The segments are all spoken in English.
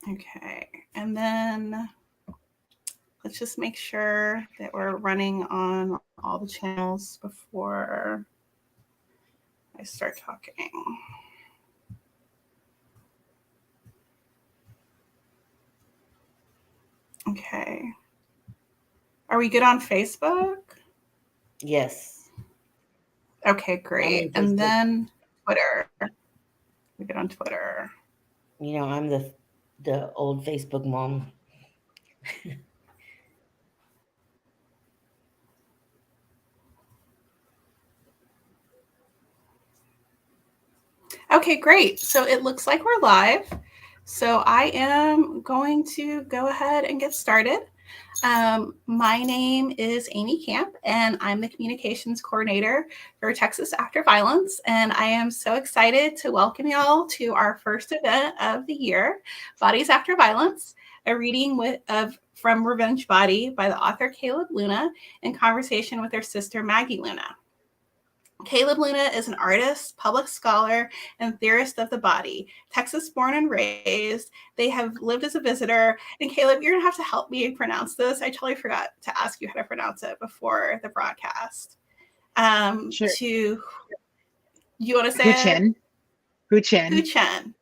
Okay, and then let's just make sure that we're running on all the channels before I start talking. Okay. Are we good on Facebook? Yes. Okay, I'm great. on And Facebook. then Twitter. We get on Twitter. I'm the old Facebook mom. Okay, great. So it looks like we're live. So I am going to go ahead and get started. My name is Amy Camp, and I'm the communications coordinator for Texas After Violence. And I am so excited to welcome y'all to our first event of the year, Bodies After Violence, a reading from Revenge Body by the author Caleb Luna in conversation with their sister Maggie Luna. Caleb Luna is an artist, public scholar, and theorist of the body. Texas born and raised. They have lived as a visitor. And Caleb, you're going to have to help me pronounce this. I totally forgot to ask you how to pronounce it before the broadcast. Sure. You want to Hu say it? Chen. Hu Chen. Huchen.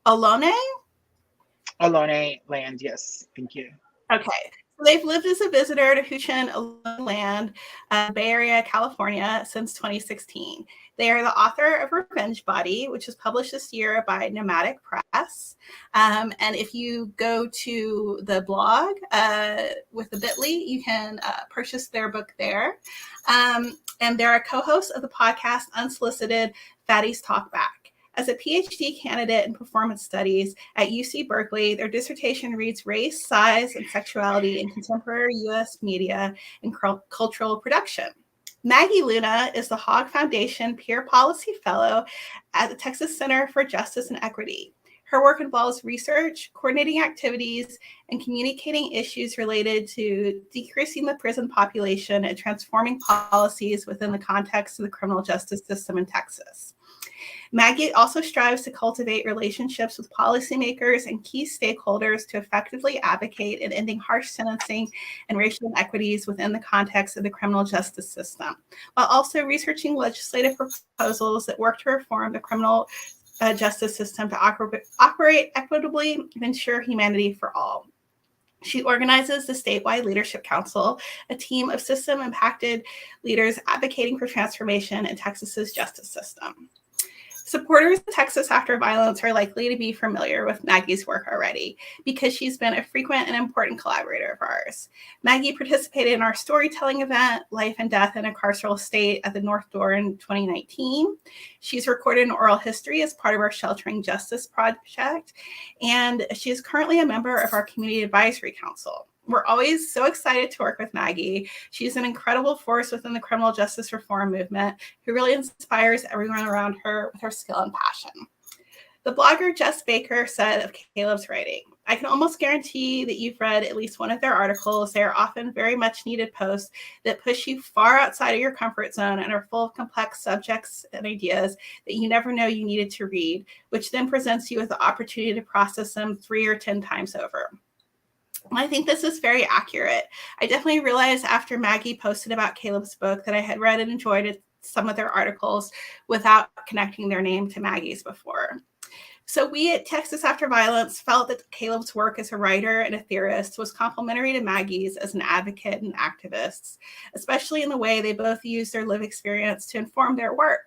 Olone? Alone Land. Yes. Thank you. Okay. So they've lived as a visitor to Huchen Land, Bay Area, California, since 2016. They are the author of Revenge Body, which was published this year by Nomadic Press. And if you go to the blog with the bit.ly, you can purchase their book there. And they're a co-host of the podcast Unsolicited Fatties Talk Back. As a PhD candidate in performance studies at UC Berkeley, their dissertation reads Race, Size, and Sexuality in Contemporary U.S. Media and Cultural Production. Maggie Luna is the Hogg Foundation Peer Policy Fellow at the Texas Center for Justice and Equity. Her work involves research, coordinating activities, and communicating issues related to decreasing the prison population and transforming policies within the context of the criminal justice system in Texas. Maggie also strives to cultivate relationships with policymakers and key stakeholders to effectively advocate in ending harsh sentencing and racial inequities within the context of the criminal justice system, while also researching legislative proposals that work to reform the criminal justice system to operate equitably and ensure humanity for all. She organizes the Statewide Leadership Council, a team of system-impacted leaders advocating for transformation in Texas's justice system. Supporters of Texas After Violence are likely to be familiar with Maggie's work already because she's been a frequent and important collaborator of ours. Maggie participated in our storytelling event, Life and Death in a Carceral State at the North Door in 2019. She's recorded an oral history as part of our Sheltering Justice project, and she is currently a member of our Community Advisory Council. We're always so excited to work with Maggie. She's an incredible force within the criminal justice reform movement who really inspires everyone around her with her skill and passion. The blogger Jess Baker said of Caleb's writing, I can almost guarantee that you've read at least one of their articles. They are often very much needed posts that push you far outside of your comfort zone and are full of complex subjects and ideas that you never know you needed to read, which then presents you with the opportunity to process them 3 or 10 times over. I think this is very accurate. I definitely realized after Maggie posted about Caleb's book that I had read and enjoyed some of their articles without connecting their name to Maggie's before. So we at Texas After Violence felt that Caleb's work as a writer and a theorist was complementary to Maggie's as an advocate and activist, especially in the way they both use their lived experience to inform their work.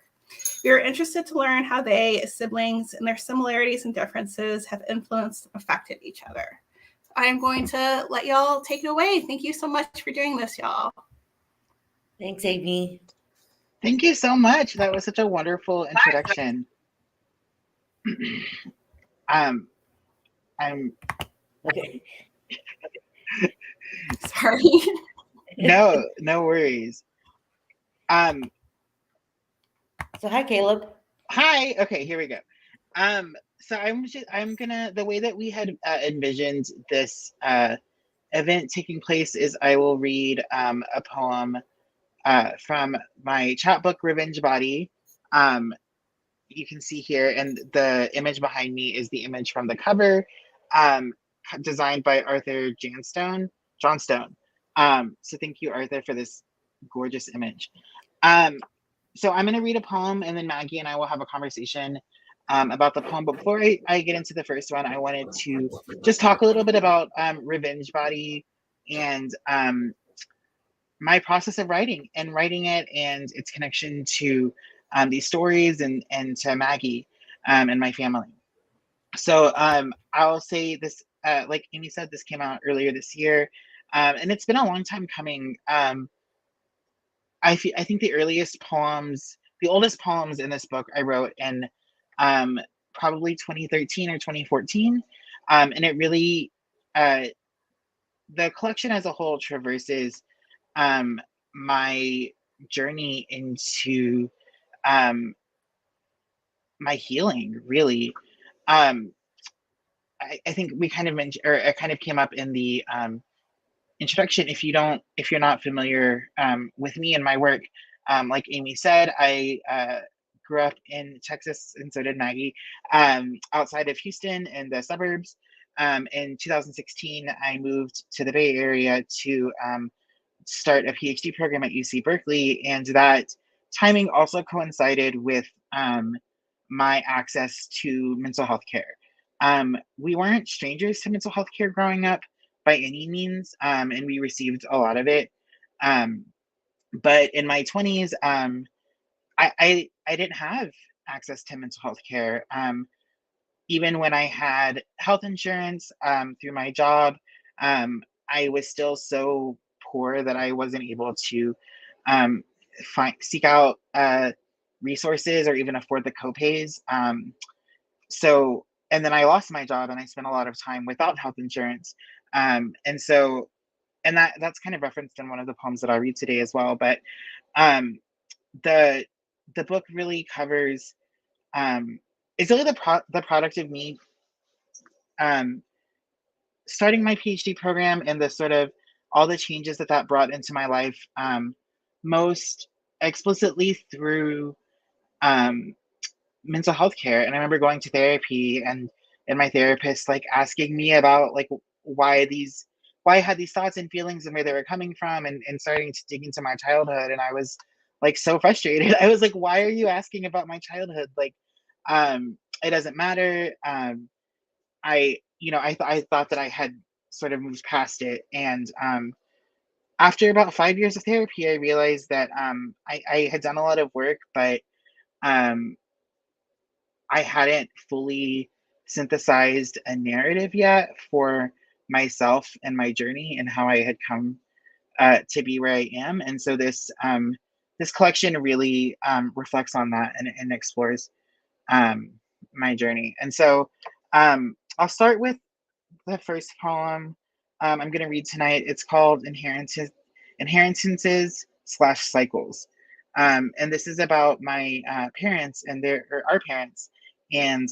We are interested to learn how they, as siblings, and their similarities and differences have influenced and affected each other. I'm going to let y'all take it away. Thank you so much for doing this, y'all. Thanks, Amy. Thank you so much. That was such a wonderful introduction. I'm Okay. Sorry. no worries. So hi, Caleb. Hi. Okay, here we go. So I'm gonna, the way that we had envisioned this event taking place is I will read a poem from my chapbook Revenge Body, you can see here, and the image behind me is the image from the cover, um, designed by Arthur Johnstone. So thank you, Arthur, for this gorgeous image. So I'm going to read a poem, and then Maggie and I will have a conversation about the poem. But before I get into the first one, I wanted to just talk a little bit about Revenge Body and my process of writing it and its connection to these stories and to Maggie and my family. So I'll say this, like Amy said, this came out earlier this year, and it's been a long time coming. I think the oldest poems in this book I wrote in probably 2013 or 2014, and it really uh, the collection as a whole traverses my journey into my healing, really. Um, I think we kind of mentioned, or it kind of came up in the introduction. If you're not familiar with me and my work, like Amy said, I grew up in Texas, and so did Maggie, outside of Houston in the suburbs. In 2016, I moved to the Bay Area to start a PhD program at UC Berkeley, and that timing also coincided with my access to mental health care. We weren't strangers to mental health care growing up by any means, and we received a lot of it. Um, but in my 20s, I didn't have access to mental health care. Even when I had health insurance through my job, I was still so poor that I wasn't able to um, seek out resources or even afford the copays. So, and then I lost my job and I spent a lot of time without health insurance. And so, and that's kind of referenced in one of the poems that I'll read today as well. But um, the the book really covers it's really the product of me um, starting my PhD program and the sort of all the changes that brought into my life, most explicitly through um, mental health care. And I remember going to therapy and my therapist like asking me about like why I had these thoughts and feelings and where they were coming from, and starting to dig into my childhood. And I was like so frustrated. I was like, why are you asking about my childhood? Like, it doesn't matter. I thought that I had sort of moved past it. And after about 5 years of therapy, I realized that I had done a lot of work, but um, I hadn't fully synthesized a narrative yet for myself and my journey and how I had come to be where I am. And so this collection really reflects on that and explores my journey. And so I'll start with the first poem I'm going to read tonight. It's called Inheritances slash Cycles. And this is about my parents and our parents and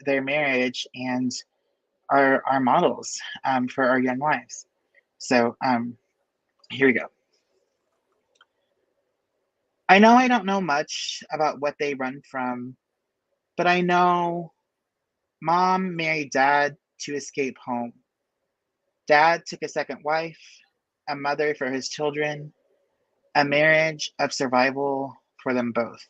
their marriage and our models for our young lives. So here we go. I know I don't know much about what they run from, but I know mom married dad to escape home. Dad took a second wife, a mother for his children, a marriage of survival for them both.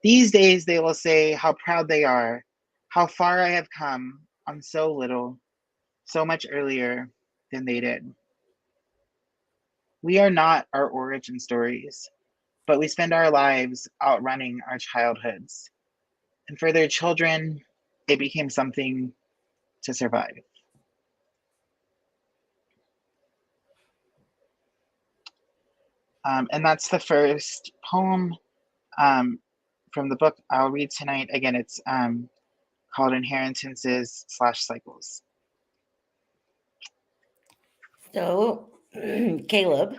These days they will say how proud they are, how far I have come on so little, so much earlier than they did. We are not our origin stories, but we spend our lives outrunning our childhoods. And for their children, it became something to survive. And that's the first poem um, from the book I'll read tonight. Again, it's called Inheritances slash Cycles. So, Caleb,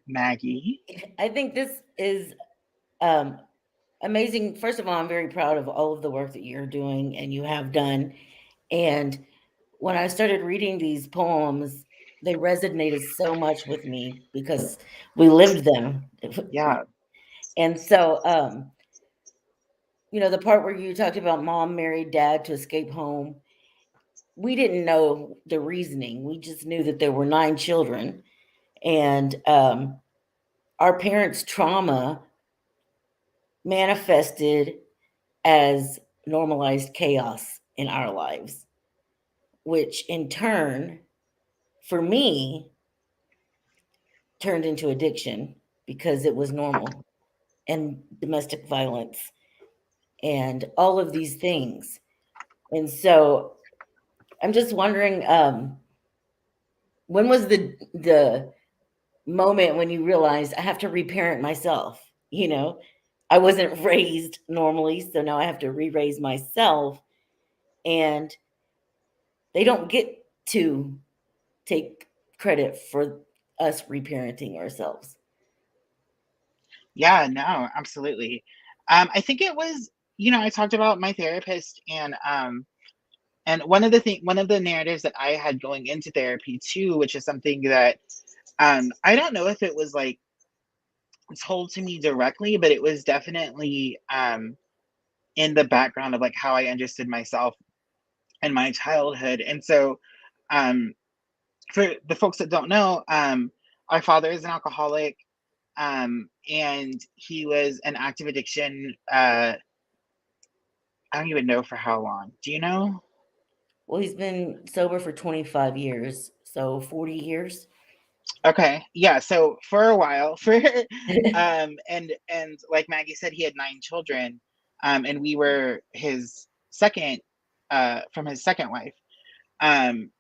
Maggie. I think this is amazing. First of all, I'm very proud of all of the work that you're doing and you have done. And when I started reading these poems, they resonated so much with me because we lived them. Yeah. And so the part where you talked about mom married dad to escape home, we didn't know the reasoning. We just knew that there were 9 children, and our parents' trauma manifested as normalized chaos in our lives, which in turn, for me, turned into addiction because it was normal, and domestic violence and all of these things. And so I'm just wondering, when was the moment when you realized I have to reparent myself? I wasn't raised normally, so now I have to re-raise myself, and they don't get to take credit for us reparenting ourselves. Yeah, no, absolutely. I think it was, I talked about my therapist, and one of the narratives that I had going into therapy too, which is something that I don't know if it was like told to me directly, but it was definitely in the background of like how I understood myself in my childhood. And so um for the folks that don't know, our father is an alcoholic, and he was an active addiction. I don't even know for how long. Do you know? Well, he's been sober for 25 years, so 40 years. Okay, yeah. So for a while, and like Maggie said, he had 9 children, and we were his second, from his second wife, um,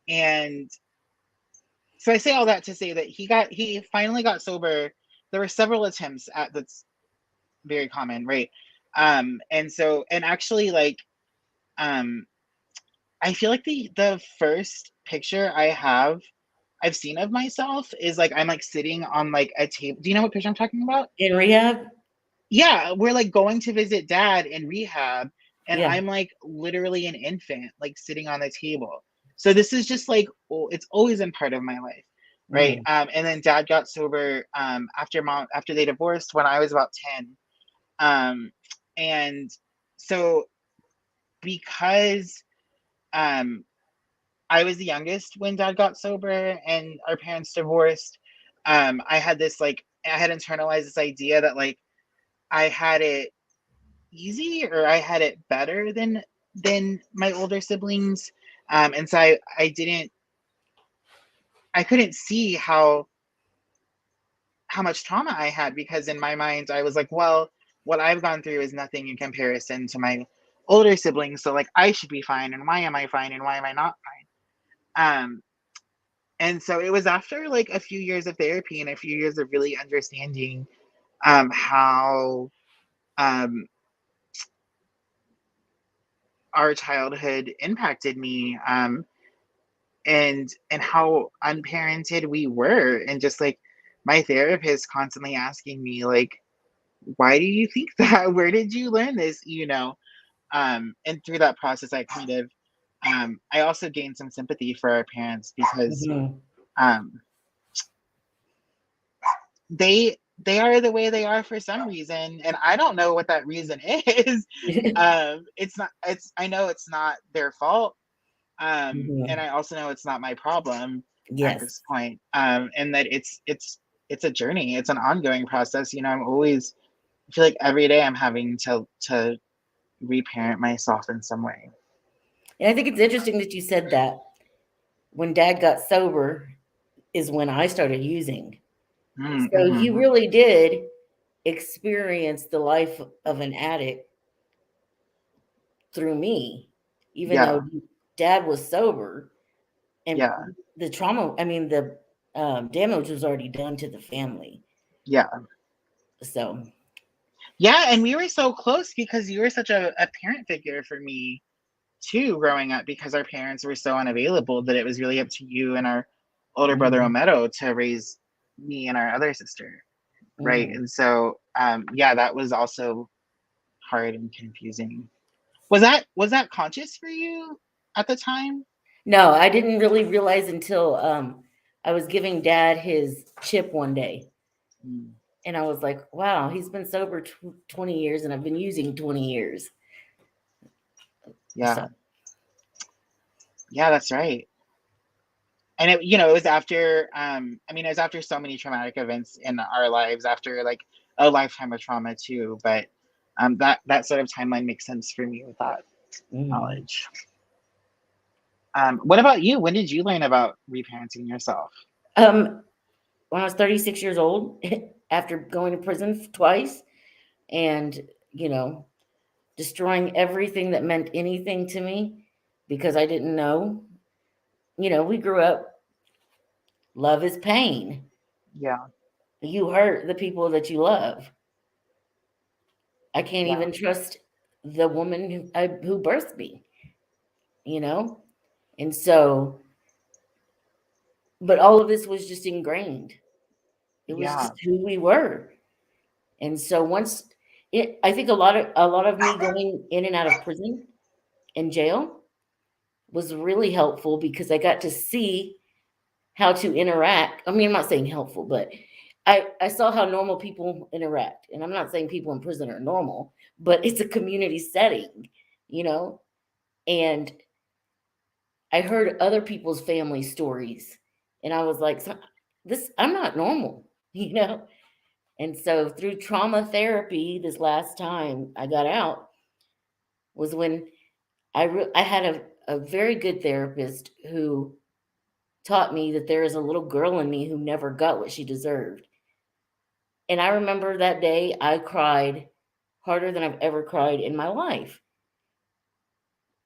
and so I say all that to say that he finally got sober. There were several attempts at that's very common, right? And actually, like, um, I feel like the first picture I've seen of myself is like I'm like sitting on like a table. Do you know what picture I'm talking about? In rehab? Yeah, we're like going to visit dad in rehab, and Yeah. I'm like literally an infant, like sitting on the table. So this is just like, oh, it's always been part of my life, right? Mhm. And then dad got sober after they divorced when I was about 10. Um, and so because um I was the youngest when dad got sober and our parents divorced, I had internalized this idea that like I had it easy, or I had it better than my older siblings. And so I couldn't see how much trauma I had, because in my mind I was like, well, what I've gone through is nothing in comparison to my older siblings. So like I should be fine, and why am I fine and why am I not fine? And so it was after like a few years of therapy and a few years of really understanding how um our childhood impacted me, and how unparented we were, and just like my therapist constantly asking me like, why do you think that? Where did you learn this? And through that process I kind of I also gained some sympathy for our parents, because Mhm. um they are the way they are for some reason, and I don't know what that reason is. It's I know it's not their fault, and Mhm. I also know it's not my problem at Yes. this point, and that it's a journey, it's an ongoing process. I'm always, I feel like every day I'm having to reparent myself in some way. And I think it's interesting that you said that when dad got sober is when I started using. So you Mm-hmm. really did experience the life of an addict through me, even Yeah, though dad was sober, and yeah, the trauma, I mean, the damage was already done to the family. yeah, So, yeah. And we were so close because you were such a parent figure for me too growing up, because our parents were so unavailable that it was really up to you and our older brother mhm, Ometo to raise me and our other sister, right? mhm. And so yeah, that was also hard and confusing. Was that conscious for you at the time? No, I didn't really realize until I was giving dad his chip one day. Mm. And I was like, wow, he's been sober 20 years and I've been using 20 years. Yeah. So, Yeah, that's right. And it was after, it was after so many traumatic events in our lives, after like a lifetime of trauma too. But that sort of timeline makes sense for me with that mhm. knowledge. What about you? When did you learn about reparenting yourself? When I was 36 years old, after going to prison twice and, you know, destroying everything that meant anything to me because I didn't know. We grew up, love is pain. Yeah, You hurt the people that you love. I can't yeah, even trust the woman who birthed me, you know? And so, but all of this was just ingrained. It was yeah, just who we were. And so I think a lot of me going in and out of prison and jail was really helpful because I got to see how to interact. I mean, I'm not saying helpful, but I saw how normal people interact. And I'm not saying people in prison are normal, but it's a community setting, you know? And I heard other people's family stories. And I was like, this, I'm not normal, you know? And so through trauma therapy, this last time I got out was when I had a very good therapist who taught me that there is a little girl in me who never got what she deserved. And I remember that day I cried harder than I've ever cried in my life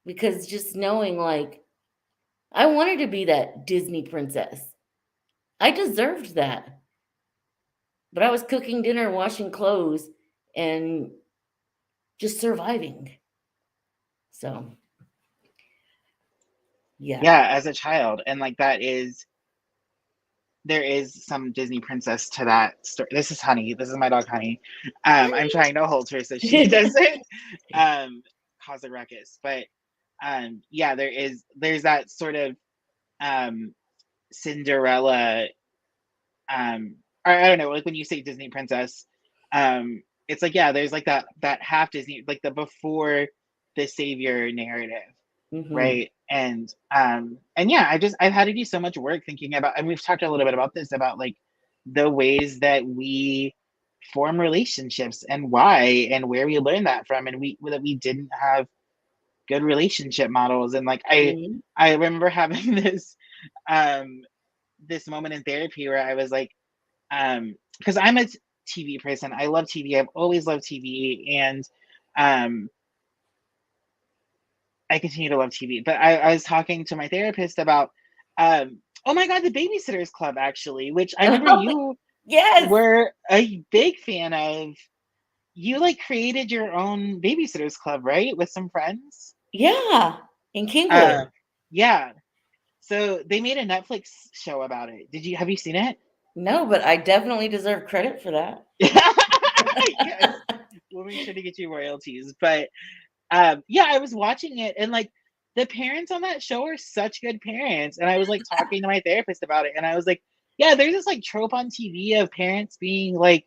because just knowing like I wanted to be that Disney princess. I deserved that. But I was cooking dinner, washing clothes, and just surviving. So, yeah. yeah. As a child, and like there is some Disney princess to that story. This is Honey. This is my dog Honey. I'm trying to hold her so she doesn't cause a ruckus. But yeah, there's that sort of um, Cinderella, or I don't know, like when you say Disney princess, it's like, yeah, there's like that half Disney, like the before the savior narrative, Hmm. right? And yeah, I've had to do so much work thinking about, and we've talked a little bit about this, about like the ways that we form relationships and why and where we learn that from, and we didn't have good relationship models. And like Hmm. I remember having um this moment in therapy where I was like, because I'm a TV person. I love TV. I've always loved TV, and um, I continue to love TV. But I was talking to my therapist about, oh my God, the Babysitters Club, actually, which I remember Oh, you yes. were a big fan of. You like created your own Babysitters Club, right, with some friends? Yeah. In Kingwood. Uh, yeah. So they made a Netflix show about it. Have you seen it? No, but I definitely deserve credit for that. Yes. We'll make sure to get you royalties. But yeah, I was watching it, and like the parents on that show are such good parents. And I was like talking to my therapist about it, and I was like, yeah, there's this like trope on TV of parents being like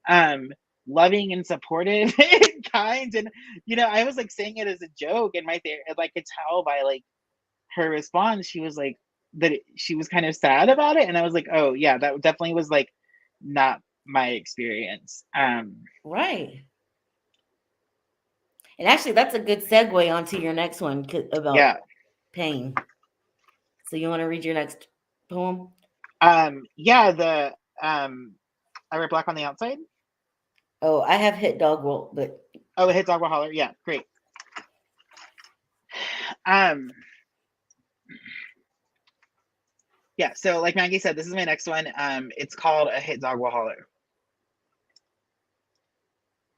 um loving and supportive and kind. And I was like saying it as a joke, and my therapist, like, could tell by like her response, she was like she was kind of sad about it. And I was like, oh yeah, that definitely was like not my experience. Right. And actually, that's a good segue onto your next one about Yeah. pain. So you want to read your next poem? Yeah, the I wear black on the outside. Oh, I have hit dog roll, but Oh, the hit dog will holler. Yeah, great. Um, yeah, so like Maggie said, this is my next one. It's called A Hit Dog Will Holler.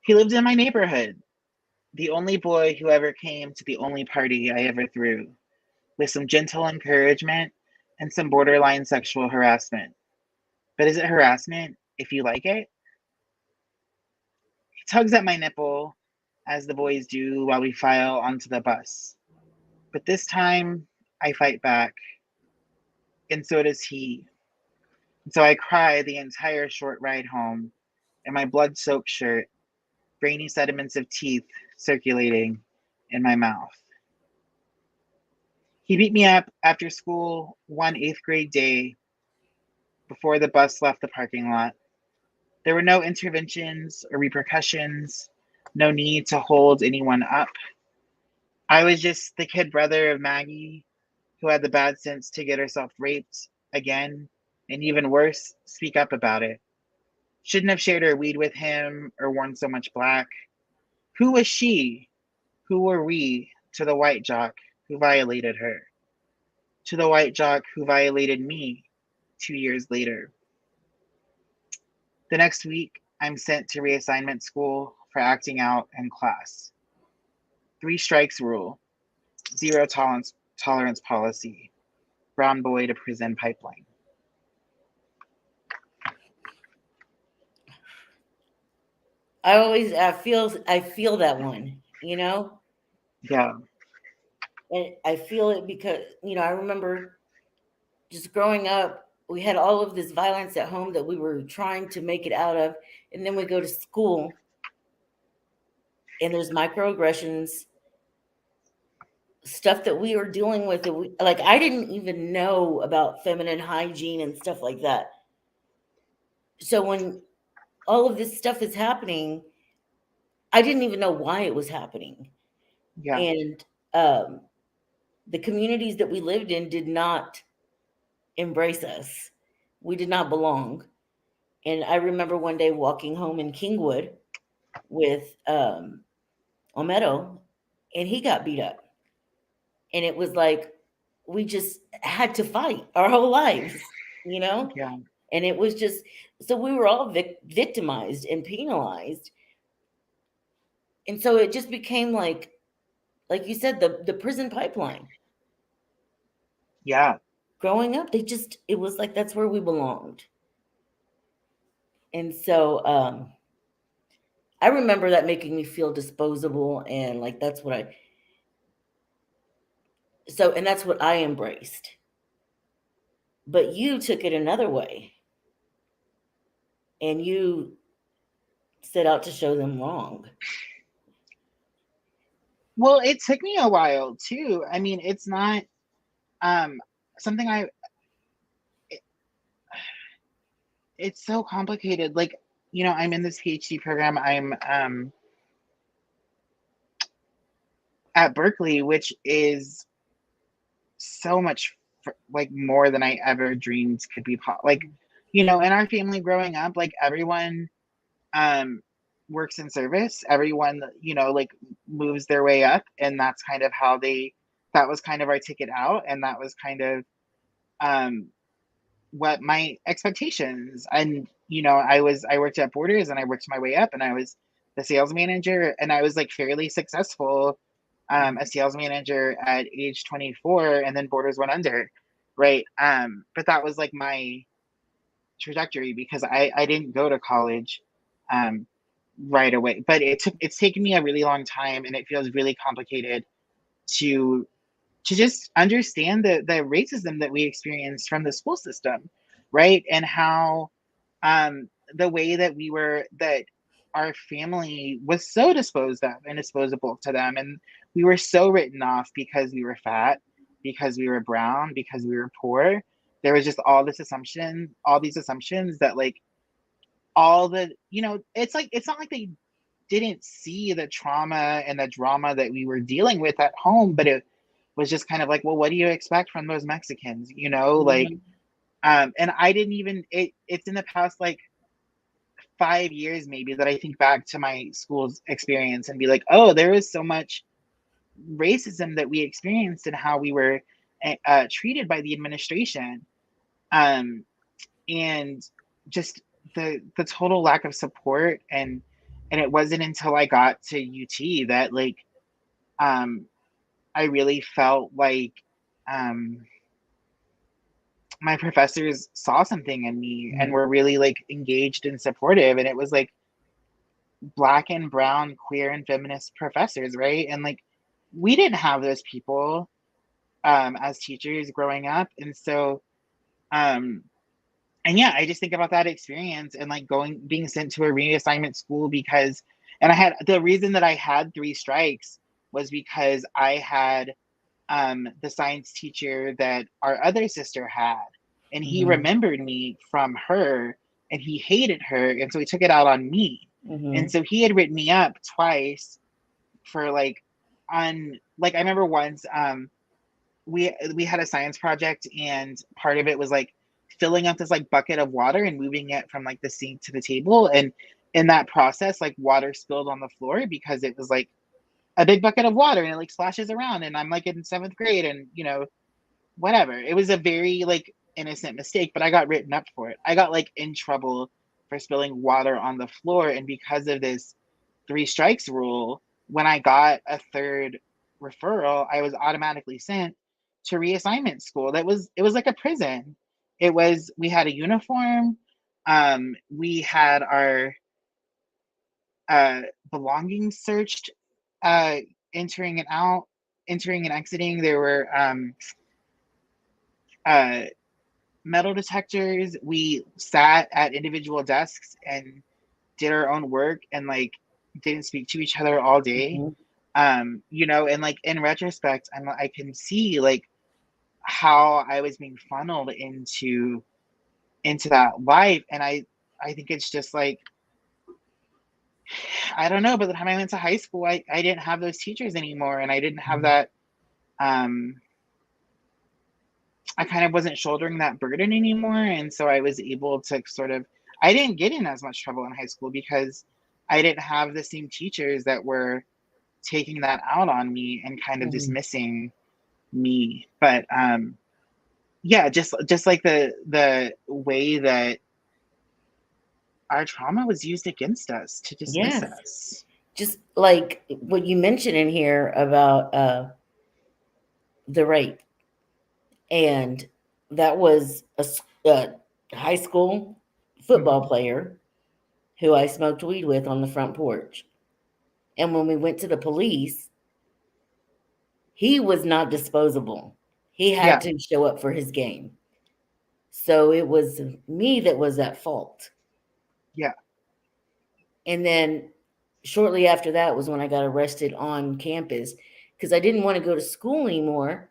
He lived in my neighborhood, the only boy who ever came to the only party I ever threw, with some gentle encouragement and some borderline sexual harassment. But is it harassment if you like it? He tugs at my nipple, as the boys do while we file onto the bus. But this time, I fight back, and so does he. And so I cry the entire short ride home, and my blood-soaked shirt, grainy sediments of teeth circulating in my mouth. He beat me up after school one eighth grade day before the bus left the parking lot. There were no interventions or repercussions, no need to hold anyone up. I was just the kid brother of Maggie who had the bad sense to get herself raped again, and even worse, speak up about it. Shouldn't have shared her weed with him or worn so much black. Who was she? Who were we to the white jock who violated her? To the white jock who violated me 2 years later. The next week, I'm sent to reassignment school for acting out in class. 3 strikes rule, zero tolerance policy, brown boy to prison pipeline. I feel that one, you know? Yeah, And I feel it because, I remember just growing up, we had all of this violence at home that we were trying to make it out of. And then we go to school and there's microaggressions, stuff that we were dealing with. That like, I didn't even know about feminine hygiene and stuff like that. So when all of this stuff is happening, I didn't even know why it was happening. yeah, And the communities that we lived in did not embrace us. We did not belong. And I remember one day walking home in Kingwood with Omedo, and he got beat up. And it was like we just had to fight our whole lives, you know? yeah, And it was just so we were all victimized and penalized. And so it just became like you said, the prison pipeline. yeah. Growing up, it was like that's where we belonged. And so I remember that making me feel disposable and like that's what I so and that's what I embraced. But you took it another way and you set out to show them wrong. Well, it took me a while too. I mean, it's not um something it, it's so complicated. Like, I'm in this PhD program. I'm at Berkeley, which is so much like more than I ever dreamed could be like, in our family growing up, like everyone um works in service. Everyone, like moves their way up, and that's kind of how that was kind of our ticket out, and that was kind of um what my expectations. And I worked at Borders, and I worked my way up, and I was the sales manager, and I was like fairly successful a sales manager at age 24, and then Borders went under, right? But that was like my trajectory because I didn't go to college um right away. But it's taken me a really long time, and it feels really complicated to just understand the racism that we experienced from the school system, right? And how the way that our family was so disposed of and disposable to them, and we were so written off because we were fat, because we were brown, because we were poor. There was just all these assumptions that like all the it's like it's not like they didn't see the trauma and the drama that we were dealing with at home, but it was just kind of like, well, what do you expect from those Mexicans, like Mhm. and I didn't even it's in the past like 5 years maybe that I think back to my school's experience and be like, oh, there was so much racism that we experienced and how we were treated by the administration, um, and just the total lack of support. And it wasn't until I got to UT that like um, I really felt like um, my professors saw something in me and were really like engaged and supportive. And it was like black and brown, queer and feminist professors, right? And like we didn't have those people as teachers growing up. And so um and yeah, I just think about that experience and like being sent to a reassignment school because, and I had the reason that I had 3 strikes was because I had the science teacher that our other sister had, and he Mm-hmm. remembered me from her, and he hated her, and so he took it out on me, and Mm-hmm. so he had written me up twice for like on like I remember once we had a science project and part of it was like filling up this like bucket of water and moving it from like the sink to the table, and in that process like water spilled on the floor because it was like a big bucket of water and it like splashes around, and I'm like in 7th grade, and whatever, it was a very like innocent mistake, but I got written up for it. I got like in trouble for spilling water on the floor, and because of this 3 strikes rule, when I got a third referral, I was automatically sent to reassignment school. It was like a prison. We had a uniform, we had our uh belongings searched, uh entering and out, entering and exiting. There were uh metal detectors. We sat at individual desks and did our own work and like didn't speak to each other all day. Mm-hmm. And like in retrospect, I can see like how I was being funneled into that life, and I think it's just like I don't know. By the time I went to high school, I didn't have those teachers anymore, and I didn't have that. Um, I kind of wasn't shouldering that burden anymore, and so I was able to sort of. I didn't get in as much trouble in high school because I didn't have the same teachers that were taking that out on me and kind of Mm-hmm. dismissing me. But yeah, just like the way that our trauma was used against us to dismiss Yes. us. Just like what you mentioned in here about the rape. And that was a high school football Mhm. player who I smoked weed with on the front porch. And when we went to the police, he was not disposable. He had Yeah, to show up for his game. So it was me that was at fault. yeah, And then shortly after that was when I got arrested on campus because I didn't want to go to school anymore.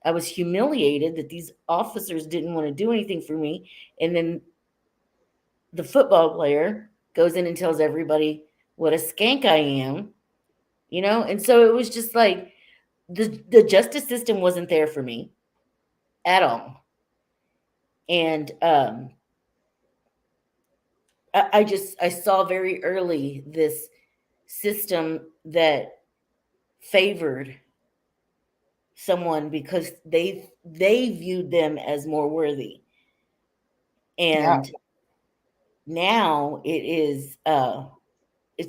I was humiliated that these officers didn't want to do anything for me. And then the football player goes in and tells everybody what a skank I am, And so it was just like the justice system wasn't there for me at all. And I saw very early this system that favored someone because they viewed them as more worthy. yeah. And now it's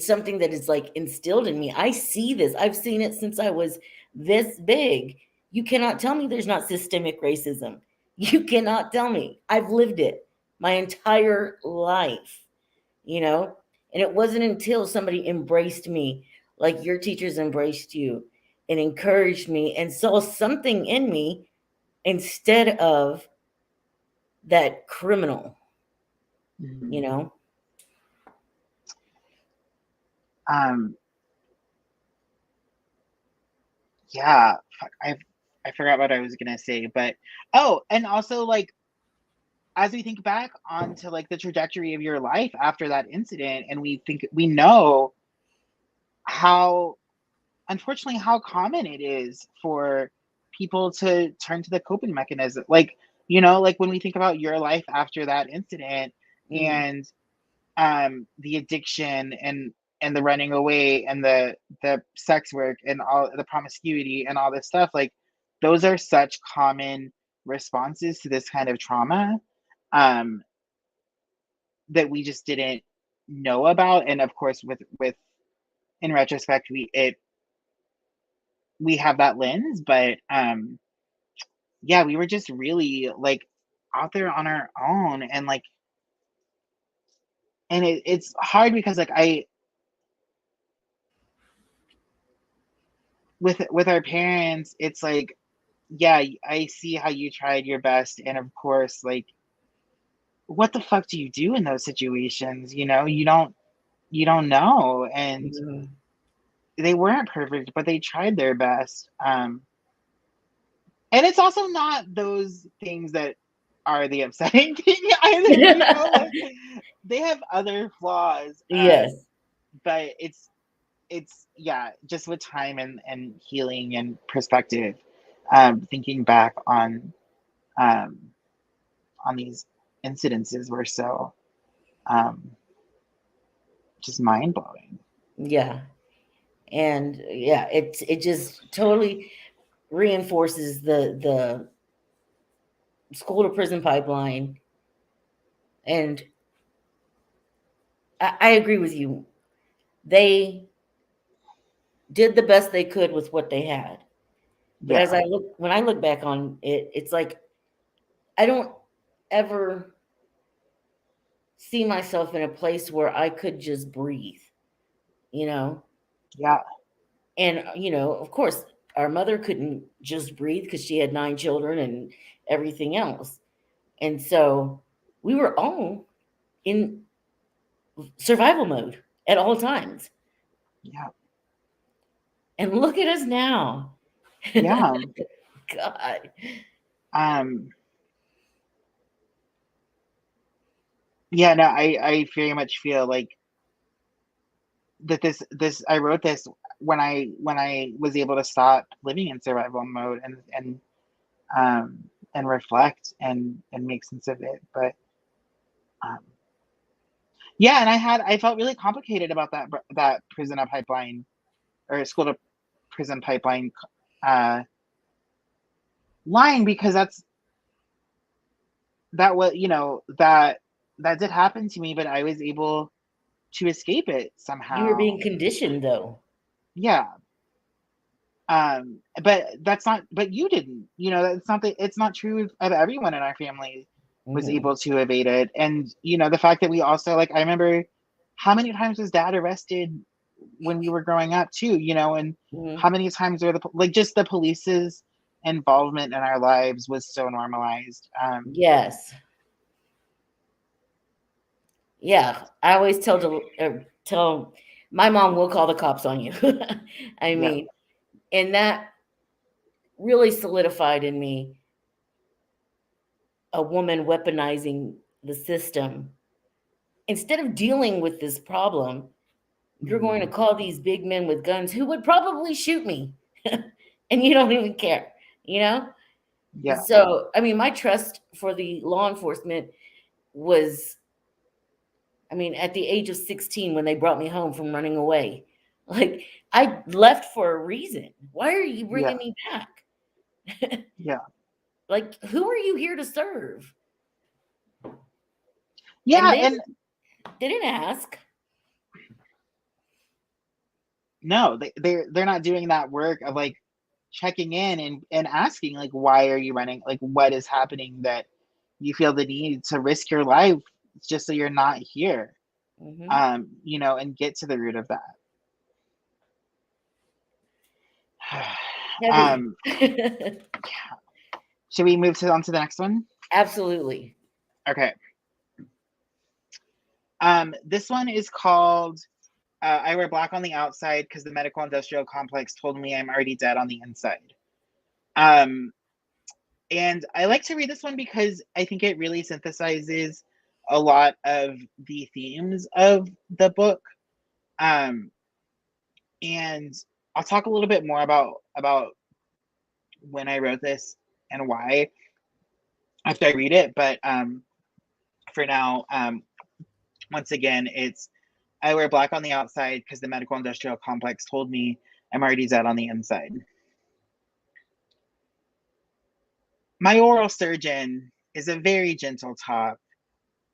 something that is like instilled in me. I see this. I've seen it since I was this big. You cannot tell me there's not systemic racism. You cannot tell me. I've lived it my entire life, you know? And it wasn't until somebody embraced me, like your teachers embraced you and encouraged me and saw something in me instead of that criminal, you Mhm. know? Um, yeah. Fuck, I forgot what I was gonna say, but oh, and also like as we think back onto like the trajectory of your life after that incident, and we know how unfortunately how common it is for people to turn to the coping mechanism, like like when we think about your life after that incident, Mm, and the addiction and the running away and the sex work and all the promiscuity and all this stuff, like those are such common responses to this kind of trauma, um that we just didn't know about, and of course with in retrospect we have that lens, but yeah, we were just really like out there on our own, and like it's hard because like I with our parents, it's like, yeah, I see how you tried your best, and of course like what the fuck do you do in those situations? You don't know. And Mhm. they weren't perfect, but they tried their best. And it's also not those things that are the upsetting thing either, like they have other flaws. Yes. But it's yeah, just with time and healing and perspective, thinking back um on these incidences were so um just mind blowing. Yeah. And yeah, it just totally reinforces the school to prison pipeline. And I agree with you. They did the best they could with what they had. But Yeah, when I look back on it, it's like I don't ever see myself in a place where I could just breathe, you know? yeah, And, of course, our mother couldn't just breathe because she had 9 children and everything else. And so we were all in survival mode at all times. yeah, And look at us now. yeah. God. um yeah, no, I very much feel like that this I wrote this when I was able to stop living in survival mode and reflect and make sense of it. But um yeah, and I felt really complicated about that prison to pipeline or school to prison pipeline uh line, because that was that did happen to me, but I was able to escape it You were somehow. being conditioned, though. Yeah. But that's not, but you didn't, that's not it's not true of everyone in our family was Hmm. able to evade it. And the fact that we also, like, I remember how many times was dad arrested when we were growing up too, and Hmm. how many times were like just the police's involvement in our lives was so normalized. Yes. Yeah. I always tell my mom will call the cops on you. I Yeah, mean, and that really solidified in me a woman weaponizing the system. Instead of dealing with this problem, you're going to mhm, call these big men with guns who would probably shoot me. And you don't even care, you know? yeah, So, I mean, my trust for the law enforcement was, I mean, at the age of 16 when they brought me home from running away. Like, I left for a reason. Why are you yeah, bringing me back? yeah, Like, who are you here to serve? And yeah. And they didn't ask. no, they're not doing that work of, like, checking in and asking, like, why are you running, like, what is happening that you feel the need to risk your life just so you're not here, Hmm. and get to the root of that. Heavy. um should we move on to the next one? Absolutely. Okay. This one is called I wear black on the outside because the medical industrial complex told me I'm already dead on the inside. um And I like to read this one because I think it really synthesizes a lot of the themes of the book. Um, and I'll talk a little bit more about when I wrote this and why after I read it. But for now, once again, it's I wear black on the outside because the medical industrial complex told me I'm already dead on the inside. My oral surgeon is a very gentle top,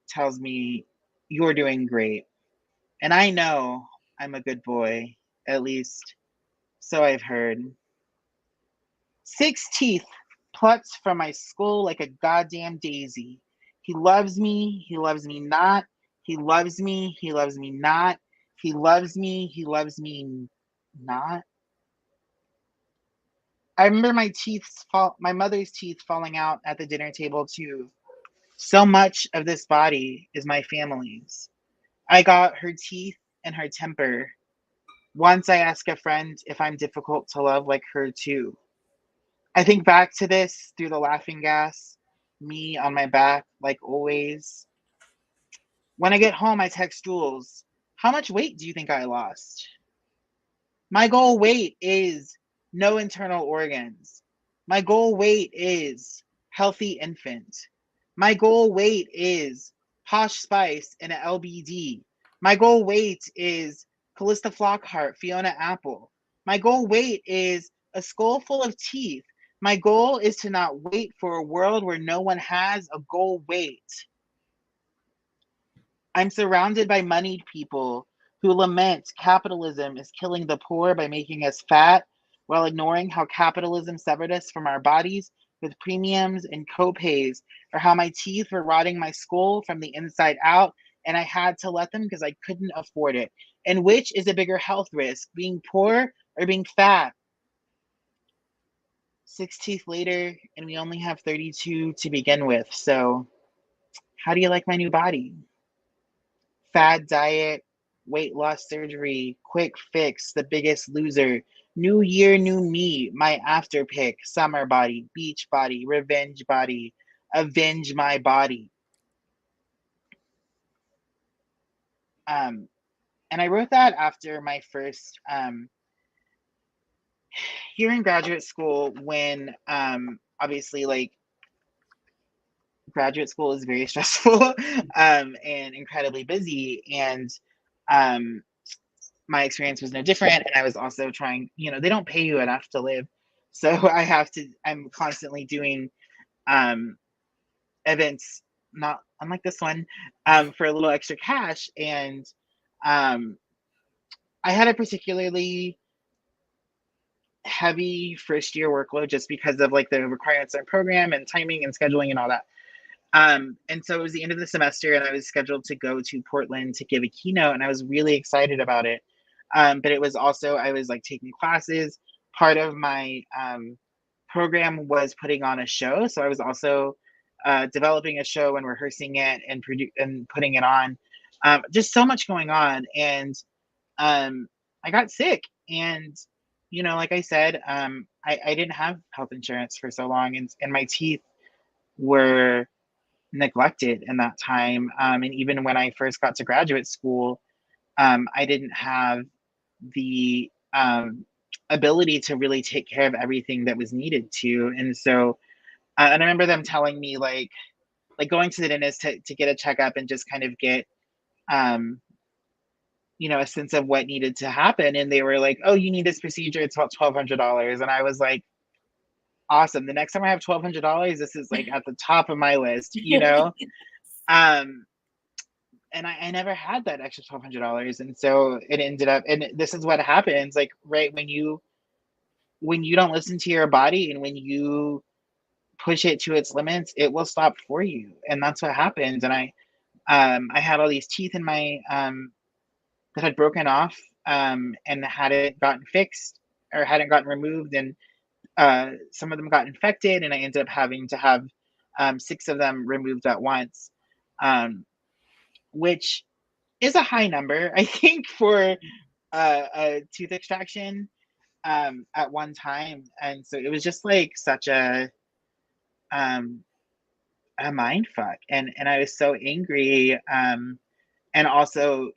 tells me you're doing great. And I know I'm a good boy, at least so I've heard. 6 teeth plucked from my skull like a goddamn daisy. He loves me not. He loves me, he loves me not. He loves me, he loves me not. I remember my mother's teeth falling out at the dinner table too. So much of this body is my family's. I got her teeth and her temper. Once I asked a friend if I'm difficult to love like her too. I think back to this through the laughing gas, me on my back like always. When I get home, I text Jules, how much weight do you think I lost? My goal weight is no internal organs. My goal weight is healthy infant. My goal weight is Posh Spice and an LBD. My goal weight is Callista Flockhart, Fiona Apple. My goal weight is a skull full of teeth. My goal is to not wait for a world where no one has a goal weight. I'm surrounded by moneyed people who lament capitalism is killing the poor by making us fat while ignoring how capitalism severed us from our bodies with premiums and copays, or how my teeth were rotting my skull from the inside out and I had to let them because I couldn't afford it. And which is a bigger health risk, being poor or being fat? 6 teeth later, and we only have 32 to begin with. So, how do you like my new body? Fad diet, weight loss surgery, quick fix, the biggest loser, new year, new me, my after pick, summer body, beach body, revenge body, avenge my body. Um, and I wrote that after my first year in graduate school when obviously like graduate school is very stressful and incredibly busy and um, my experience was no different. And I was also trying, they don't pay you enough to live. So I'm constantly doing um, events, not unlike this one, for a little extra cash. And um, I had a particularly heavy first year workload just because of like the requirements of our program and timing and scheduling and all that. And so it was the end of the semester and I was scheduled to go to Portland to give a keynote and I was really excited about it. But it was also, I was like taking classes. Part of my program was putting on a show. So I was also developing a show and rehearsing it and and putting it on. Just so much going on. And I got sick. And, like I said, I didn't have health insurance for so long and my teeth were neglected in that time. And even when I first got to graduate school, I didn't have the ability to really take care of everything that was needed to. And so, and I remember them telling me like going to the dentist to get a checkup and just kind of get, um, a sense of what needed to happen. And they were like, "Oh, you need this procedure. It's about $1,200." And I was like, "Awesome! The next time I have $1,200, this is like at the top of my list." Um, and I never had that extra $1,200, and so it ended up. And this is what happens, like right when you don't listen to your body and when you push it to its limits, it will stop for you, and that's what happens. And I had all these teeth in my that had broken off and hadn't gotten fixed or hadn't gotten removed, and some of them got infected, and I ended up having to have 6 of them removed at once, which is a high number, I think, for a tooth extraction at one time. And so it was just like such um, a mind fuck, and I was so angry. And also,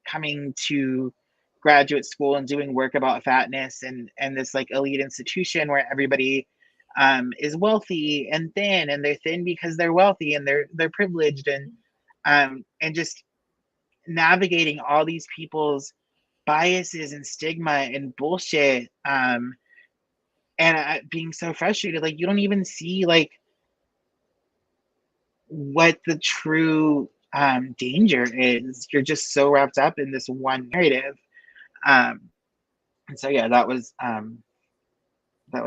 coming to graduate school and doing work about fatness and this like elite institution where everybody is wealthy and thin, and they're thin because they're wealthy and they're privileged, and just navigating all these people's biases and stigma and bullshit, and being so frustrated, like you don't even see like what the true danger is. You're just so wrapped up in this one narrative. um, and so yeah, that was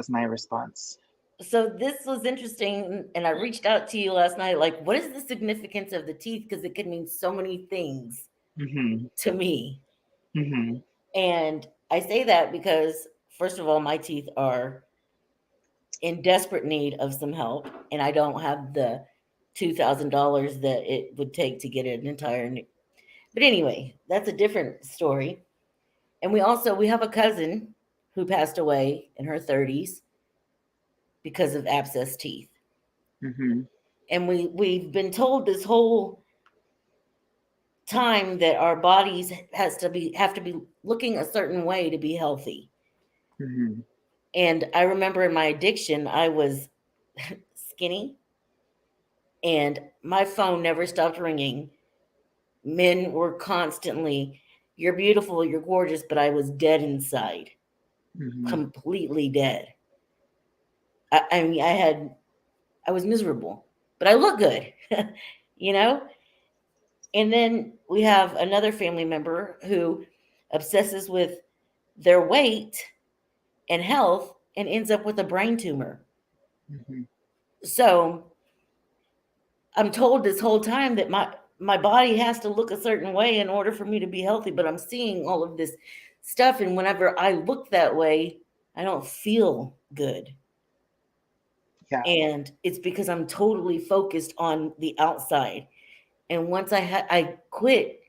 my response. So this was interesting, and I reached out to you last night. Like, what is the significance of the teeth? Because it could mean so many things Mm-hmm. to me. Mm-hmm. And I say that because, first of all, my teeth are in desperate need of some help, and I don't have the $2,000 that it would take to get an entire new. But anyway, that's a different story. And we have a cousin who passed away in her 30s because of abscess teeth. Mm-hmm. And we've been told this whole time that our bodies have to be looking a certain way to be healthy. Mm-hmm. And I remember in my addiction, I was skinny and my phone never stopped ringing. Men were constantly, "You're beautiful, you're gorgeous," but I was dead inside, Mm-hmm. completely dead. I mean, I was miserable, but I look good, you know? And then we have another family member who obsesses with their weight and health and ends up with a brain tumor. Mm-hmm. So I'm told this whole time that my body has to look a certain way in order for me to be healthy, but I'm seeing all of this stuff, and whenever I look that way, I don't feel good. Yeah. And it's because I'm totally focused on the outside. And once I quit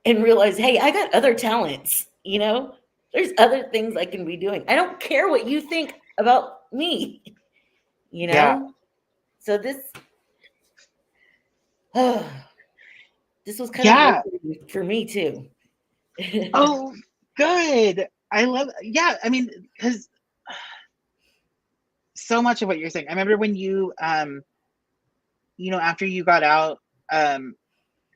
and realized, hey, I got other talents, you know? There's other things I can be doing. I don't care what you think about me, you Yeah. know? So this this was kind of Yeah. liberating for me too. Oh, good. I love. Yeah. I mean, because so much of what you're saying. I remember when after you got out, um,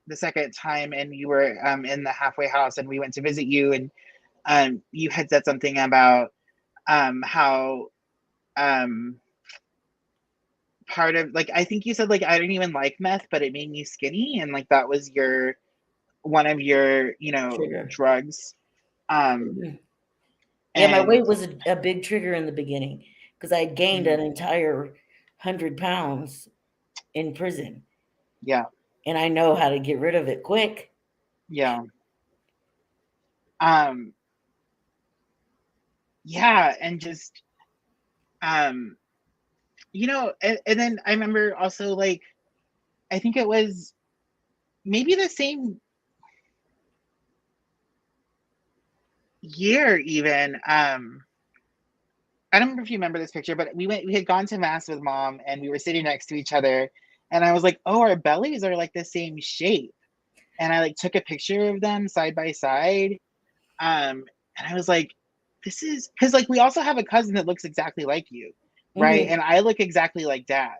the second time, and you were in the halfway house, and we went to visit you, and you had said something about how um part of, like, I think you said, like, I didn't even like meth, but it made me skinny, and like that was your one of your Trigger. drugs. Um Yeah, my and weight was a big trigger in the beginning because I had gained an mm, entire 100 pounds in prison, yeah, and I know how to get rid of it quick. yeah, um yeah, and just um and then I remember also, like, I think it was maybe the same year even. I don't remember if you remember this picture, but we had gone to mass with mom, and we were sitting next to each other, and I was like, "Oh, our bellies are like the same shape." And I like took a picture of them side by side. And I was like, "This is," because like we also have a cousin that looks exactly like you, right? Hmm. And I look exactly like dad.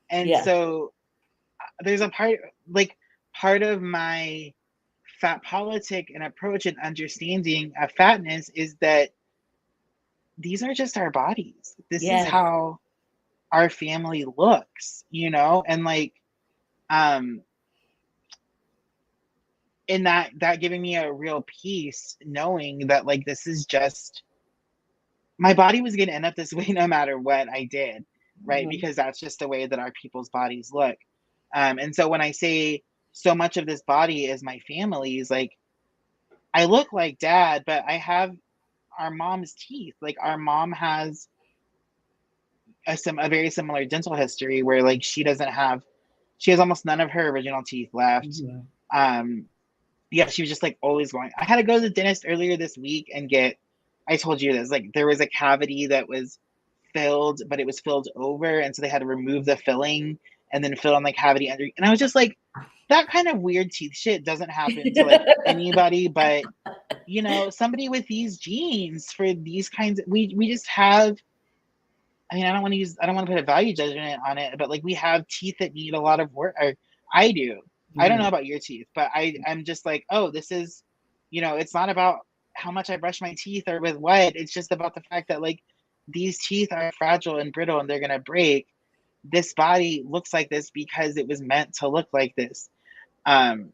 And Yeah. so there's a part of my fat politic and approach and understanding of fatness is that these are just our bodies. This is Yes. how our family looks, and like um and that giving me a real peace, knowing that, like, this is just my body was going to end up this way no matter what I did, right? Hmm. Because that's just the way that our people's bodies look. And so when I say so much of this body is my family's, like, I look like dad, but I have our mom's teeth. Like, our mom has a very similar dental history where, like, she has almost none of her original teeth left. Hmm. Um, yeah, she was just like always going. I had to go to the dentist earlier this week and get, I told you this, like, there was a cavity that was filled, but it was filled over. And so they had to remove the filling and then fill in the cavity under. And I was just like, that kind of weird teeth shit doesn't happen to like anybody, but somebody with these genes for these kinds of, we just have, I mean, I don't want to put a value judgment on it, but like we have teeth that need a lot of work. Or I do. I don't know Hmm. about your teeth, but I'm just like, oh, this is, it's not about how much I brush my teeth or with what. It's just about the fact that, like, these teeth are fragile and brittle and they're gonna break. This body looks like this because it was meant to look like this. Um,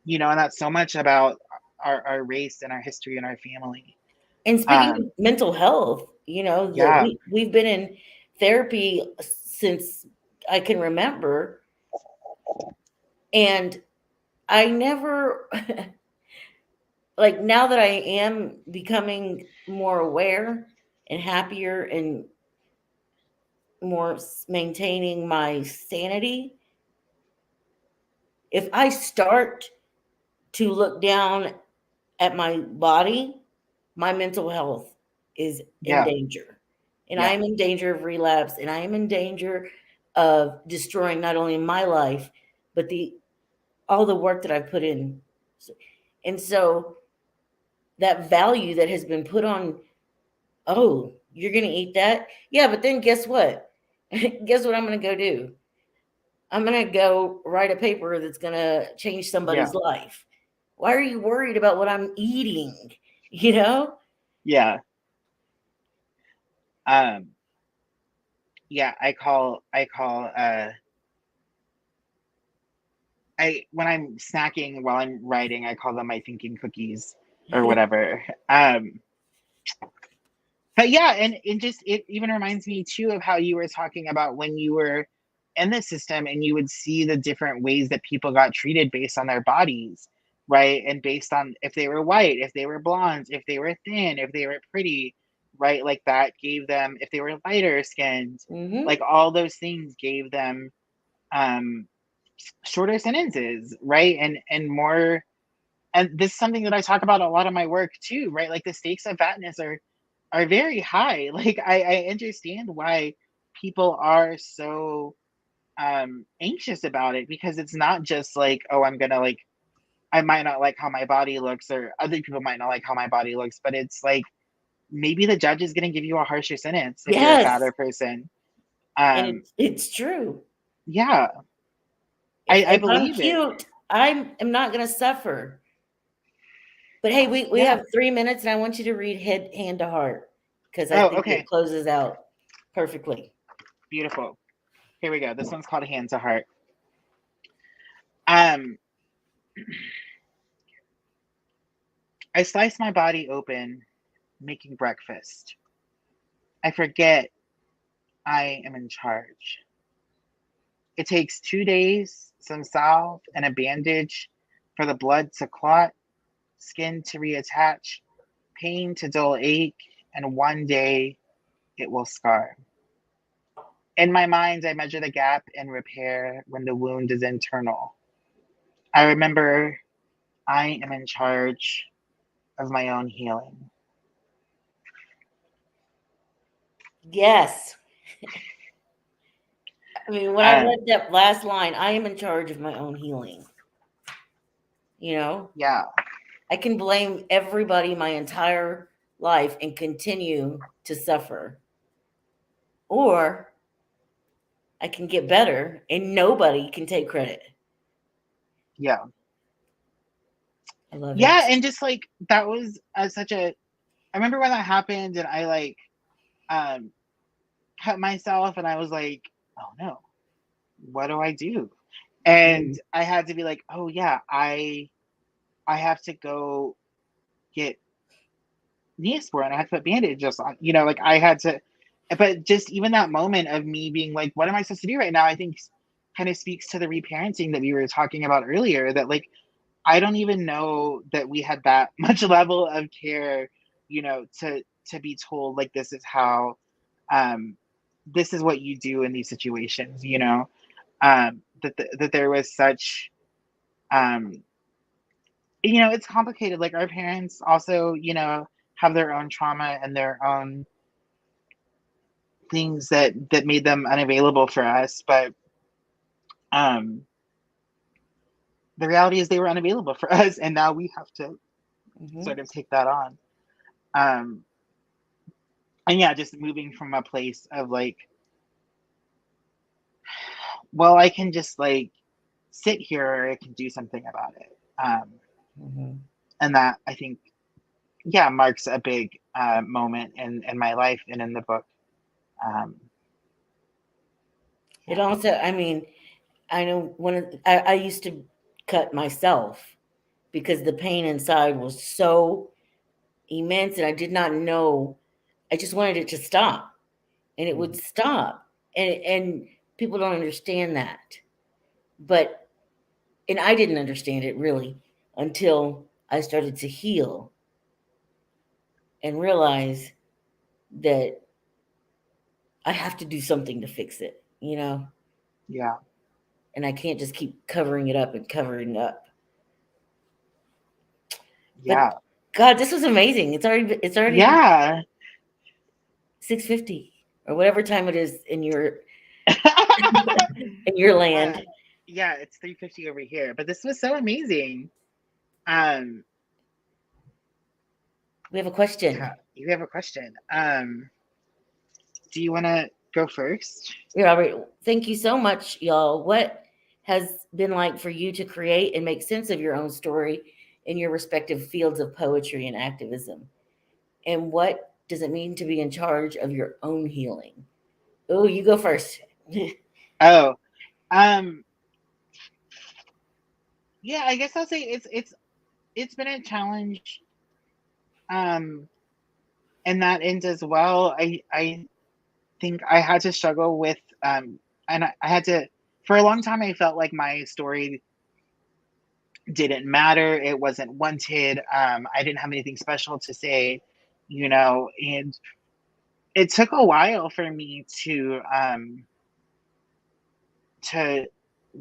and that's so much about our race and our history and our family. And speaking of Um, mental health, that yeah. we've been in therapy since I can remember, and I never like, now that I am becoming more aware and happier and more maintaining my sanity. If I start to look down at my body, my mental health is in Yeah. danger. And I Yeah. am in danger of relapse, and I am in danger of destroying not only my life, but all the work that I've put in. And so that value that has been put on, oh, you're going to eat that? Yeah, but then guess what? Guess what I'm going to go do? I'm going to go write a paper that's going to change Yeah. somebody's life. Why are you worried about what I'm eating? You know? Yeah. Yeah, I when I'm snacking while I'm writing, I call them my thinking cookies or whatever. But yeah, and it even reminds me too of how you were talking about when you were in the system and you would see the different ways that people got treated based on their bodies, right? And based on if they were white, if they were blonde, if they were thin, if they were pretty, right? Like that gave them, if they were lighter skinned, Mm-hmm. like all those things gave them um shorter sentences, right? And more, and this is something that I talk about a lot of my work too, right? Like the stakes of fatness are very high. Like I understand why people are so anxious about it, because it's not just like, oh, I'm gonna like, I might not like how my body looks, or other people might not like how my body looks, but it's like maybe the judge is gonna give you a harsher sentence if you're a Yes. fatter person. And Um, it's true. yeah, I If I'm believe it. cute, I am not going to suffer. But hey, we Yeah. have 3 minutes, and I want you to read Hand to Heart, because I Oh, think it okay. closes out perfectly. Beautiful. Here we go. This one's called Hand to Heart. Um, I slice my body open, making breakfast. I forget I am in charge. It takes 2 days, some salve, and a bandage for the blood to clot, skin to reattach, pain to dull ache, and one day it will scar. In my mind, I measure the gap and repair when the wound is internal. I remember I am in charge of my own healing. Yes. I mean, when I Um, read that last line, I am in charge of my own healing. You know, yeah, I can blame everybody my entire life and continue to suffer. Or I can get better and nobody can take credit. yeah. I love Yeah, it. and just like that was such a. I remember when that happened, and I like um cut myself, and I was like, oh no, what do I do? And Mm. I had to be like, oh yeah, I have to go get Neosporin. I had to put bandages on. You know, like I had to. But just even that moment of me being like, what am I supposed to do right now? I think kind of speaks to the reparenting that we were talking about earlier. That like I don't even know that we had that much level of care, you know, to be told like this is how, um, this is what you do in these situations, you know, that there was such, um, you know, it's complicated. Like our parents also, you know, have their own trauma and their own things that made them unavailable for us, but um, the reality is they were unavailable for us, and now we have to Mm-hmm. sort of take that on. Um, and yeah, just moving from a place of like, well, I can just like sit here, or I can do something about it. Mm-hmm. And that I think, yeah, marks a big moment in my life and in the book. Um, It yeah, also, I mean, I know I used to cut myself because the pain inside was so immense and I did not know. I just wanted it to stop and it would stop. And people don't understand that. But and I didn't understand it really until I started to heal and realize that I have to do something to fix it, Yeah. and I can't just keep covering it up and covering up. Yeah. But God, this was amazing. It's already Yeah. 6:50 or whatever time it is in your uh, land. yeah, it's 3:50 over here. But this was so amazing. Um, We have a question. you have a question. Do you want to go first? Robert, thank you so much, y'all. What has been like for you to create and make sense of your own story in your respective fields of poetry and activism? And what does it mean to be in charge of your own healing? Oh, you go first. Oh, um, yeah, I guess I'll say it's been a challenge. Um, and that ends as well. I think I had to struggle with and I had to for a long time. I felt like my story didn't matter. It wasn't wanted. I didn't have anything special to say, and it took a while for me to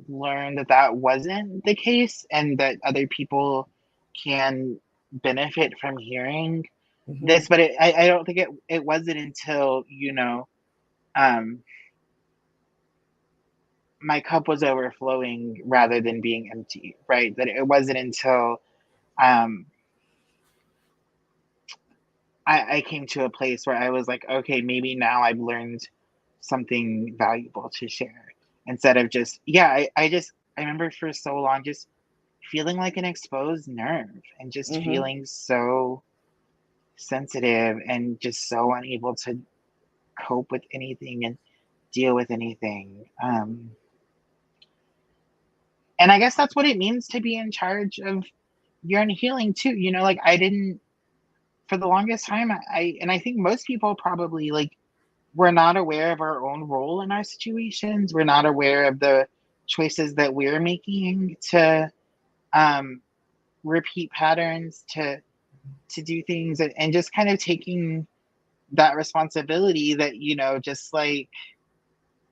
learn that that wasn't the case and that other people can benefit from hearing Mhm. this. But I don't think it wasn't until um, my cup was overflowing rather than being empty, right? That it wasn't until um, I came to a place where I was like, okay, maybe now I've learned something valuable to share instead of just, yeah, I remember for so long just feeling like an exposed nerve and just Mhm. feeling so sensitive and just so unable to cope with anything and deal with anything. And I guess that's what it means to be in charge of your own healing too. Like I didn't for the longest time and I think most people probably like we're not aware of our own role in our situations. We're not aware of the choices that we're making to um, repeat patterns, to do things, and just kind of taking that responsibility that just like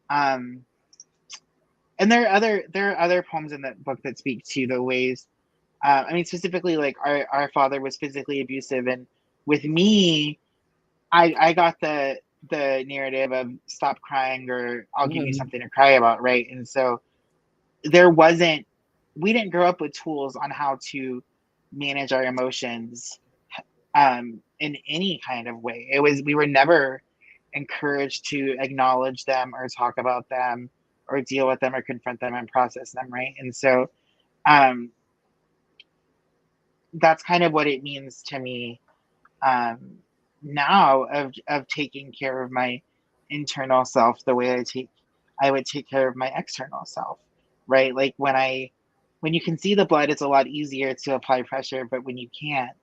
um, and there are other poems in that book that speak to the ways. I mean, specifically, like our father was physically abusive, and with me, I got the narrative of stop crying or I'll give you Mhm. something to cry about, right? And so there wasn't we didn't grow up with tools on how to manage our emotions in any kind of way. We were never encouraged to acknowledge them or talk about them or deal with them or confront them and process them, right? And so um, that's kind of what it means to me um, now of taking care of my internal self the way I would take care of my external self, right? Like when you can see the blood, it's a lot easier to apply pressure, but when you can't,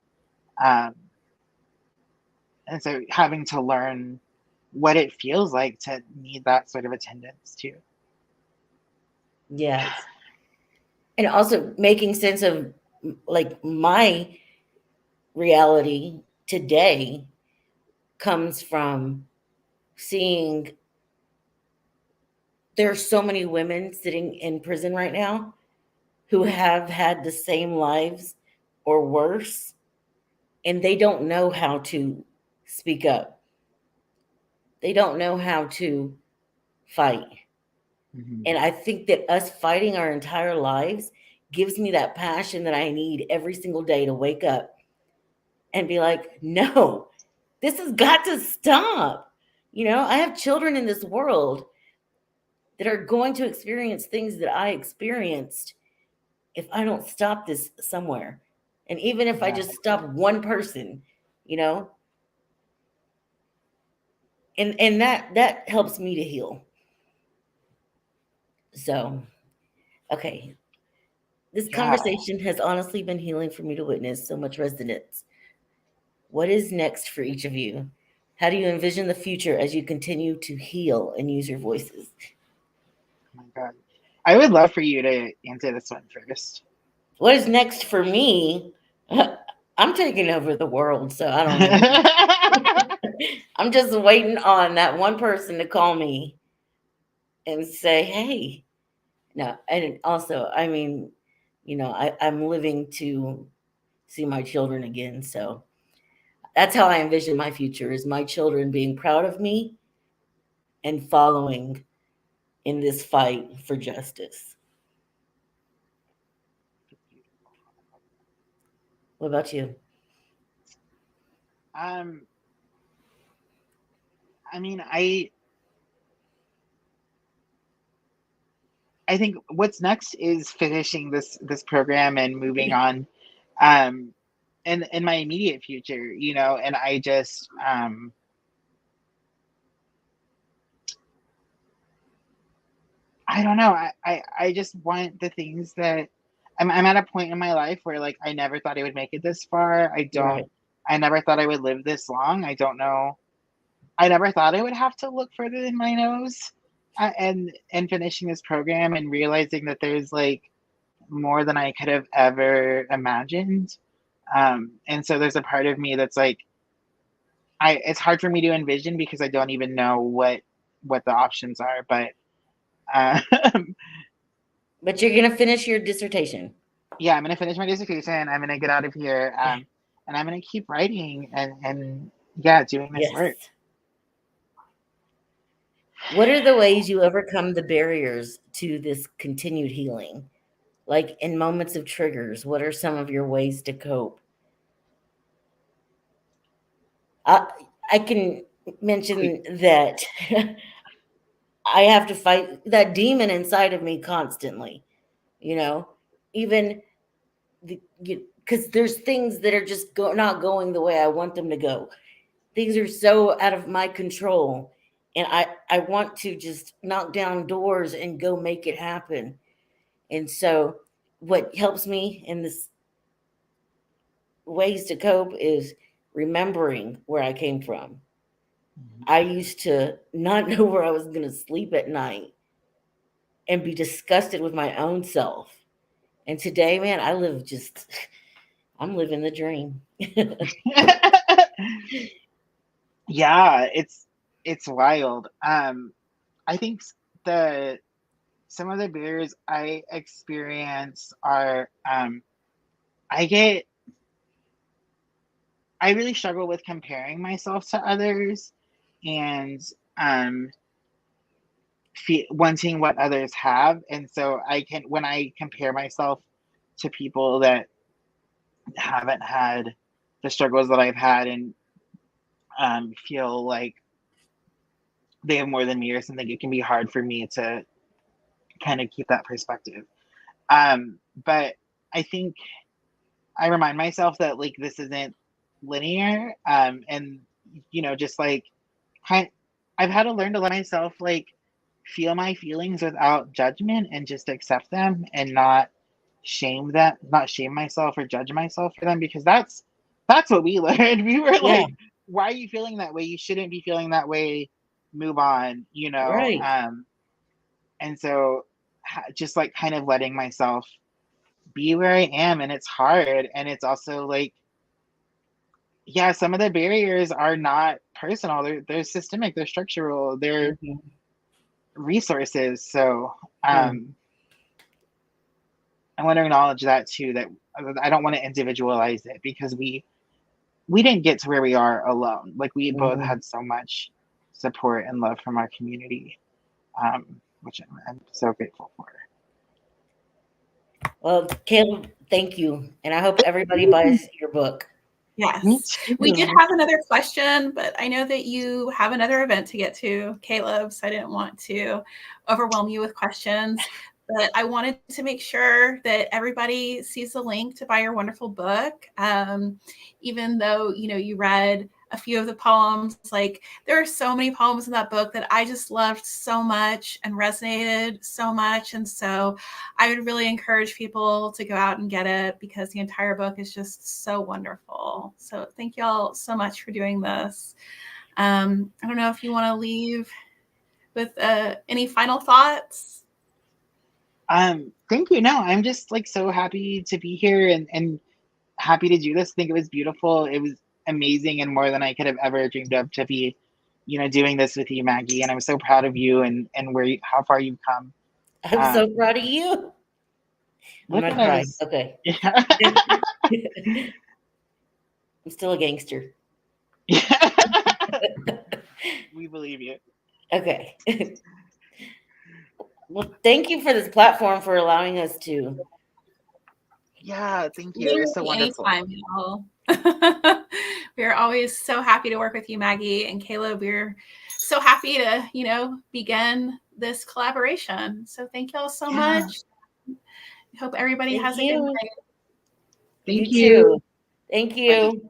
um, and so having to learn what it feels like to need that sort of attendance too. Yes. And also making sense of like my reality today comes from seeing there are so many women sitting in prison right now who have had the same lives or worse, and they don't know how to speak up. They don't know how to fight. Mm-hmm. And I think that us fighting our entire lives gives me that passion that I need every single day to wake up and be like, no, this has got to stop. I have children in this world that are going to experience things that I experienced if I don't stop this somewhere. And even if I Yeah, just stop one person, you know, and that helps me to heal. So, okay. This yeah. conversation has honestly been healing for me to witness so much resonance. What is next for each of you? How do you envision the future as you continue to heal and use your voices? Oh my God, I would love for you to answer this one first. What is next for me? I'm taking over the world, so I don't know. I'm just waiting on that one person to call me and say, hey. No, and also, I mean, I'm living to see my children again. So that's how I envision my future, is my children being proud of me and following in this fight for justice. What about you? Um, I mean, I think what's next is finishing this program and moving on, um, in my immediate future, and I just I don't know. I just want the things that I'm at a point in my life where like I never thought I would make it this far. Right. I never thought I would live this long. I don't know. I never thought I would have to look further than my nose, and finishing this program and realizing that there's like more than I could have ever imagined. And so there's a part of me that's like, it's hard for me to envision because I don't even know what the options are. But uh, But you're going to finish your dissertation. yeah, I'm gonna finish my dissertation. I'm gonna get out of here, and I'm gonna keep writing and yeah, doing this Yes. work. What are the ways you overcome the barriers to this continued healing? Like in moments of triggers, what are some of your ways to cope? I can mention that I have to fight that demon inside of me constantly, you know, even because there's things that are just not going the way I want them to go. Things are so out of my control. And I want to just knock down doors and go make it happen. And so what helps me in this ways to cope is remembering where I came from. I used to not know where I was going to sleep at night and be disgusted with my own self. And today, man, I'm living the dream. Yeah, it's wild. I think the some of the barriers I experience are I get I really struggle with comparing myself to others and um wanting what others have, and so I can when I compare myself to people that haven't had the struggles that I've had and feel like they have more than me or something, it can be hard for me to kind of keep that perspective. But I think I remind myself that like this isn't linear, and just like kind, I've had to learn to let myself like feel my feelings without judgment and just accept them and not shame myself or judge myself for them, because that's what we learned. We were Yeah, like, why are you feeling that way? You shouldn't be feeling that way. Move on, right. and so just like kind of letting myself be where I am, and it's hard, and it's also like, yeah, some of the barriers are not personal, they're systemic, they're structural, they're Mhm. resources. So Mm. I want to acknowledge that too, that I don't want to individualize it, because we didn't get to where we are alone. Like we both Mhm. had so much support and love from our community, which I'm so grateful for. Well, Caleb, thank you. And I hope everybody buys your book. Me Yes. We did too. have another question, but I know that you have another event to get to, Caleb, so I didn't want to overwhelm you with questions. But I wanted to make sure that everybody sees the link to buy your wonderful book. Even though, you read a few of the poems, like there are so many poems in that book that I just loved so much and resonated so much. And so I would really encourage people to go out and get it, because the entire book is just so wonderful. So thank you all so much for doing this. I don't know if you want to leave with any final thoughts. Thank you. No, I'm just like so happy to be here and happy to do this. I think it was beautiful. It was amazing and more than I could have ever dreamed of to be, doing this with you, Maggie. And I'm so proud of you and how far you've come. I'm so proud of you. I'm Look not at crying. us. Okay. Yeah. I'm still a gangster. We believe you. Okay. Well, thank you for this platform for allowing us to. Yeah, thank you. It was so wonderful. Anytime, y'all. We're always so happy to work with you, Maggie and Caleb. We're so happy to, begin this collaboration. So thank y'all so much. I hope everybody has a good night. Thank you. Thank you. Bye.